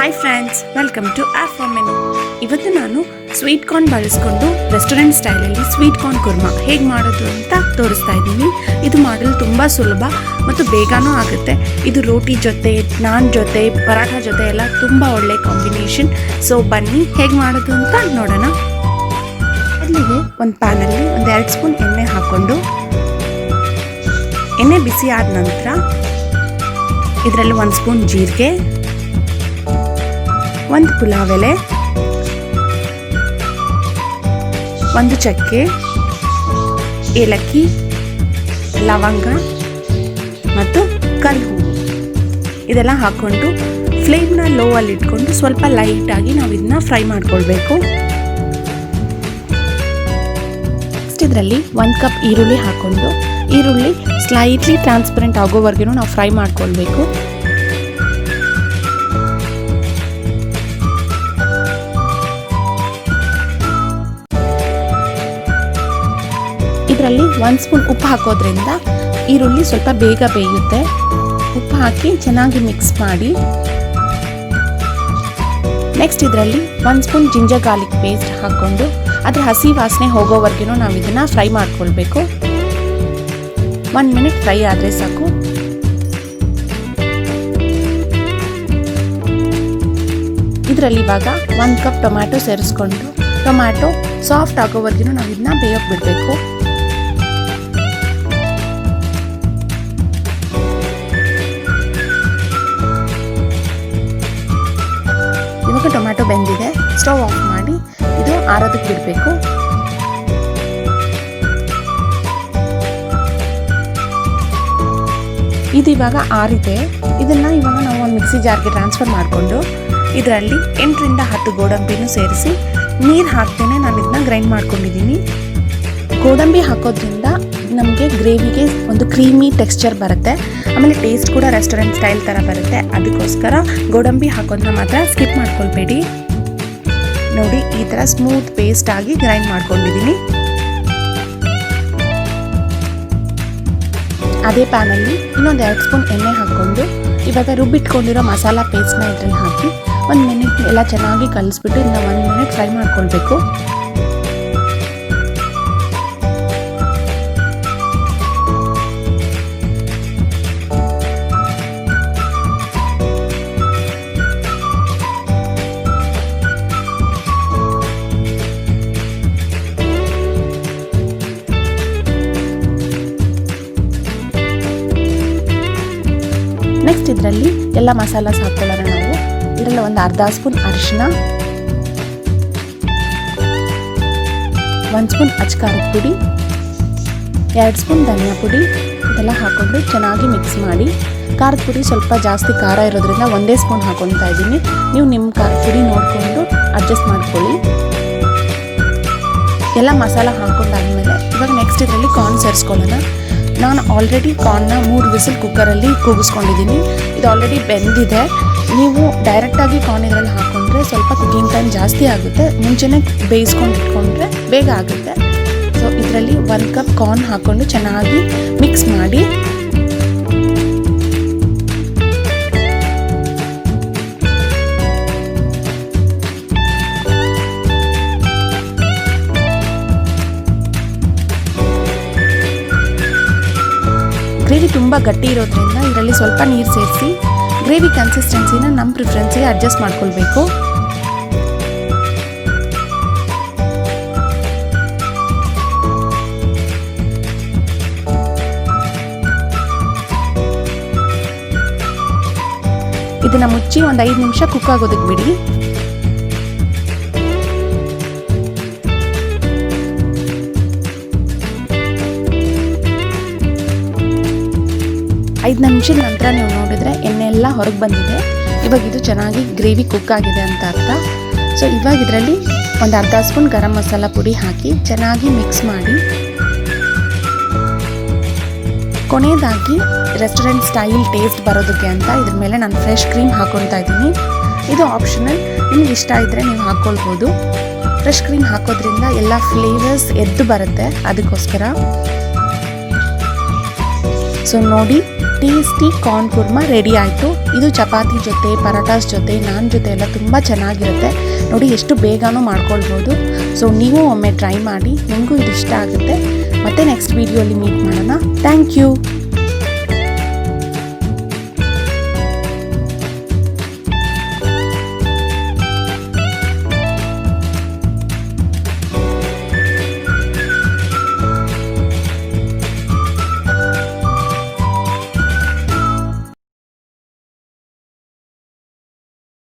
Hi friends, welcome to offer menu. ಇವತ್ತು ನಾನು sweet corn ಬಳಸ್ಕೊಂಡು ರೆಸ್ಟೋರೆಂಟ್ ಸ್ಟೈಲಲ್ಲಿ ಸ್ವೀಟ್ ಕಾರ್ನ್ ಕುರ್ಮಾ ಹೇಗೆ ಮಾಡೋದು ಅಂತ ತೋರಿಸ್ತಾ ಇದ್ದೀನಿ. ಇದು ಮಾಡಲು ತುಂಬ ಸುಲಭ ಮತ್ತು ಬೇಗನೂ ಆಗುತ್ತೆ. ಇದು ರೋಟಿ ಜೊತೆ, ನಾನ್ ಜೊತೆ, ಪರಾಠ ಜೊತೆ ಎಲ್ಲ ತುಂಬ ಒಳ್ಳೆ ಕಾಂಬಿನೇಷನ್. ಸೊ ಬನ್ನಿ ಹೇಗೆ ಮಾಡೋದು ಅಂತ ನೋಡೋಣ. ಮೊದಲಿಗೆ ಒಂದು ಪ್ಯಾನಲ್ಲಿ 2 ಸ್ಪೂನ್ ಎಣ್ಣೆ ಹಾಕ್ಕೊಂಡು, ಎಣ್ಣೆ ಬಿಸಿ ಆದ ನಂತರ ಇದರಲ್ಲಿ 1 ಸ್ಪೂನ್ ಜೀರಿಗೆ, 1 ಪುಲಾವ್ ಎಲೆ, 1 ಚಕ್ಕೆ, ಏಲಕ್ಕಿ, ಲವಂಗ ಮತ್ತು ಕಲ್ಲು ಇದೆಲ್ಲ ಹಾಕ್ಕೊಂಡು ಫ್ಲೇಮ್ನ ಲೋ ಅಲ್ಲಿ ಇಟ್ಕೊಂಡು ಸ್ವಲ್ಪ ಲೈಟಾಗಿ ನಾವು ಇದನ್ನ ಫ್ರೈ ಮಾಡ್ಕೊಳ್ಬೇಕು. ನೆಕ್ಸ್ಟ್ ಇದರಲ್ಲಿ 1 ಕಪ್ ಈರುಳ್ಳಿ ಹಾಕ್ಕೊಂಡು, ಈರುಳ್ಳಿ ಸ್ಲೈಟ್ಲಿ ಟ್ರಾನ್ಸ್ಪರೆಂಟ್ ಆಗೋವರೆಗೂ ನಾವು ಫ್ರೈ ಮಾಡ್ಕೊಳ್ಬೇಕು. ಇದರಲ್ಲಿ 1 ಸ್ಪೂನ್ ಉಪ್ಪು ಹಾಕೋದ್ರಿಂದ ಈರುಳ್ಳಿ ಸ್ವಲ್ಪ ಬೇಗ ಬೇಯುತ್ತೆ. ಉಪ್ಪು ಹಾಕಿ ಚೆನ್ನಾಗಿ ಮಿಕ್ಸ್ ಮಾಡಿ. ನೆಕ್ಸ್ಟ್ ಇದರಲ್ಲಿ 1 ಸ್ಪೂನ್ ಜಿಂಜರ್ ಗಾರ್ಲಿಕ್ ಪೇಸ್ಟ್ ಹಾಕ್ಕೊಂಡು ಅದರ ಹಸಿ ವಾಸನೆ ಹೋಗೋವರೆಗೂ ನಾವು ಇದನ್ನು ಫ್ರೈ ಮಾಡ್ಕೊಳ್ಬೇಕು. 1 ಮಿನಿಟ್ ಫ್ರೈ ಆದರೆ ಸಾಕು. ಇದರಲ್ಲಿ ಇವಾಗ 1 ಕಪ್ ಟೊಮ್ಯಾಟೊ ಸೇರಿಸ್ಕೊಂಡು ಟೊಮ್ಯಾಟೊ ಸಾಫ್ಟ್ ಆಗೋವರೆಗೂ ನಾವು ಇದನ್ನ ಬೇಯೋಕೆ ಬಿಡಬೇಕು. ಇವಾಗ ಟೊಮ್ಯಾಟೊ ಬೆಂದಿದೆ. ಸ್ಟವ್ ಆಫ್ ಮಾಡಿ ಇದು ಆರೋದಕ್ಕೆ ಬಿಡಬೇಕು. ಇದು ಇವಾಗ ಆರಿದೆ. ಇದನ್ನು ಇವಾಗ ನಾವು ಒಂದು ಮಿಕ್ಸಿ ಜಾರ್ಗೆ ಟ್ರಾನ್ಸ್ಫರ್ ಮಾಡಿಕೊಂಡು ಇದರಲ್ಲಿ 8 ರಿಂದ 10 ಗೋಡಂಬಿನೂ ಸೇರಿಸಿ ನೀರು ಹಾಕ್ತೇನೆ ನಾನು ಇದನ್ನ ಗ್ರೈಂಡ್ ಮಾಡ್ಕೊಂಡಿದ್ದೀನಿ. ಗೋಡಂಬಿ ಹಾಕೋದ್ರಿಂದ ನಮಗೆ ಗ್ರೇವಿಗೆ ಒಂದು ಕ್ರೀಮಿ ಟೆಕ್ಸ್ಚರ್ ಬರುತ್ತೆ. ಆಮೇಲೆ ಟೇಸ್ಟ್ ಕೂಡ ರೆಸ್ಟೋರೆಂಟ್ ಸ್ಟೈಲ್ ಥರ ಬರುತ್ತೆ. ಅದಕ್ಕೋಸ್ಕರ ಗೋಡಂಬಿ ಹಾಕೋದನ್ನ ಮಾತ್ರ ಸ್ಕಿಪ್ ಮಾಡ್ಕೊಳ್ಬೇಡಿ. ನೋಡಿ, ಈ ಥರ ಸ್ಮೂತ್ ಪೇಸ್ಟ್ ಆಗಿ ಗ್ರೈಂಡ್ ಮಾಡ್ಕೊಂಡಿದ್ದೀನಿ. ಅದೇ ಪ್ಯಾನಲ್ಲಿ ಇನ್ನೊಂದು 2 ಸ್ಪೂನ್ ಎಣ್ಣೆ ಹಾಕ್ಕೊಂಡು ಇವಾಗ ರುಬ್ಬಿಟ್ಕೊಂಡಿರೋ ಮಸಾಲ ಪೇಸ್ಟ್ನ ಇದರಲ್ಲಿ ಹಾಕಿ 1 ಮಿನಿಟ್ ಎಲ್ಲ ಚೆನ್ನಾಗಿ ಕಲಿಸ್ಬಿಟ್ಟು ಇದನ್ನ 1 ಮಿನಿಟ್ ಫ್ರೈ ಮಾಡ್ಕೊಳ್ಬೇಕು. ನೆಕ್ಸ್ಟ್ ಇದರಲ್ಲಿ ಎಲ್ಲ ಮಸಾಲಾಸ್ ಹಾಕ್ಕೊಳ್ಳೋಣ ನಾವು. ಇದರಲ್ಲಿ ಒಂದು ಅರ್ಧ ಸ್ಪೂನ್ ಅರಿಶಿನ, 1 ಸ್ಪೂನ್ ಅಚ್ಕಾರದ ಪುಡಿ, 2 ಸ್ಪೂನ್ ಧನಿಯಾ ಪುಡಿ ಇದೆಲ್ಲ ಹಾಕ್ಕೊಂಡು ಚೆನ್ನಾಗಿ ಮಿಕ್ಸ್ ಮಾಡಿ. ಖಾರದ ಪುಡಿ ಸ್ವಲ್ಪ ಜಾಸ್ತಿ ಖಾರ ಇರೋದ್ರಿಂದ 1 ಸ್ಪೂನ್ ಹಾಕ್ಕೊಳ್ತಾ ಇದ್ದೀನಿ. ನೀವು ನಿಮ್ಮ ಖಾರದ ಪುಡಿ ನೋಡಿಕೊಂಡು ಅಡ್ಜಸ್ಟ್ ಮಾಡ್ಕೊಳ್ಳಿ. ಎಲ್ಲ ಮಸಾಲ ಹಾಕ್ಕೊಂಡಾದ್ಮೇಲೆ ಇವಾಗ ನೆಕ್ಸ್ಟ್ ಇದರಲ್ಲಿ ಕಾರ್ನ್ ಸೇರಿಸ್ಕೊಳ್ಳೋಣ. ನಾನು ಆಲ್ರೆಡಿ ಕಾರ್ನ್ನ 3 ವಿಸಿಲ್ ಕುಕ್ಕರಲ್ಲಿ ಕೂಗಿಸ್ಕೊಂಡಿದ್ದೀನಿ. ಇದು ಆಲ್ರೆಡಿ ಬೆಂದಿದೆ. ನೀವು ಡೈರೆಕ್ಟಾಗಿ ಕಾರ್ನ್ ಇದರಲ್ಲಿ ಹಾಕ್ಕೊಂಡ್ರೆ ಸ್ವಲ್ಪ ಕುಕಿಂಗ್ ಟೈಮ್ ಜಾಸ್ತಿ ಆಗುತ್ತೆ. ಮುಂಚೆನೇ ಬೇಯಿಸ್ಕೊಂಡು ಇಟ್ಕೊಂಡ್ರೆ ಬೇಗ ಆಗುತ್ತೆ. ಸೊ ಇದರಲ್ಲಿ 1 ಕಪ್ ಕಾರ್ನ್ ಹಾಕ್ಕೊಂಡು ಚೆನ್ನಾಗಿ ಮಿಕ್ಸ್ ಮಾಡಿ. ಗ್ರೇವಿ ತುಂಬ ಗಟ್ಟಿ ಇರೋದ್ರಿಂದ ಇದರಲ್ಲಿ ಸ್ವಲ್ಪ ನೀರು ಸೇರಿಸಿ ಗ್ರೇವಿ ಕನ್ಸಿಸ್ಟೆನ್ಸಿನ ನಮ್ಮ ಪ್ರಿಫರೆನ್ಸಿಗೆ ಅಡ್ಜಸ್ಟ್ ಮಾಡ್ಕೊಳ್ಬೇಕು. ಇದನ್ನು ಮುಚ್ಚಿ ಒಂದು 5 ನಿಮಿಷ ಕುಕ್ ಆಗೋದಕ್ಕೆ ಬಿಡಿ. ಐದು ನಿಮಿಷದ ನಂತರ ನೀವು ನೋಡಿದ್ರೆ ಎಣ್ಣೆ ಎಲ್ಲ ಹೊರಗೆ ಬಂದಿದೆ. ಇವಾಗ ಇದು ಚೆನ್ನಾಗಿ ಗ್ರೇವಿ ಕುಕ್ ಆಗಿದೆ ಅಂತ ಅರ್ಥ. ಸೊ ಇವಾಗ ಇದರಲ್ಲಿ ಒಂದು ಅರ್ಧ ಸ್ಪೂನ್ ಗರಂ ಮಸಾಲ ಪುಡಿ ಹಾಕಿ ಚೆನ್ನಾಗಿ ಮಿಕ್ಸ್ ಮಾಡಿ. ಕೊನೆಯದಾಗಿ ರೆಸ್ಟೋರೆಂಟ್ ಸ್ಟೈಲ್ ಟೇಸ್ಟ್ ಬರೋದಕ್ಕೆ ಅಂತ ಇದ್ರ ಮೇಲೆ ನಾನು ಫ್ರೆಶ್ ಕ್ರೀಮ್ ಹಾಕ್ಕೊಳ್ತಾ ಇದ್ದೀನಿ. ಇದು ಆಪ್ಷನಲ್, ನಿಮ್ಗೆ ಇಷ್ಟ ಇದ್ದರೆ ನೀವು ಹಾಕ್ಕೊಳ್ಬೋದು. ಫ್ರೆಶ್ ಕ್ರೀಮ್ ಹಾಕೋದ್ರಿಂದ ಎಲ್ಲ ಫ್ಲೇವರ್ಸ್ ಎದ್ದು ಬರುತ್ತೆ, ಅದಕ್ಕೋಸ್ಕರ. ಸೊ ನೋಡಿ, ಟೇಸ್ಟಿ ಕಾರ್ನ್ ಕುರ್ಮಾ ರೆಡಿ ಆಯಿತು. ಇದು ಚಪಾತಿ ಜೊತೆ, ಪರಾಟಾಸ್ ಜೊತೆ, ನಾನ್ ಜೊತೆ ಎಲ್ಲ ತುಂಬ ಚೆನ್ನಾಗಿರುತ್ತೆ. ನೋಡಿ ಎಷ್ಟು ಬೇಗನೂ ಮಾಡ್ಕೊಳ್ಬೋದು. ಸೊ ನೀವು ಒಮ್ಮೆ ಟ್ರೈ ಮಾಡಿ, ನಿಮಗೂ ಇದು ಇಷ್ಟ ಆಗುತ್ತೆ. ಮತ್ತೆ ನೆಕ್ಸ್ಟ್ ವೀಡಿಯೋಲಿ ಮೀಟ್ ಮಾಡೋಣ. Thank you.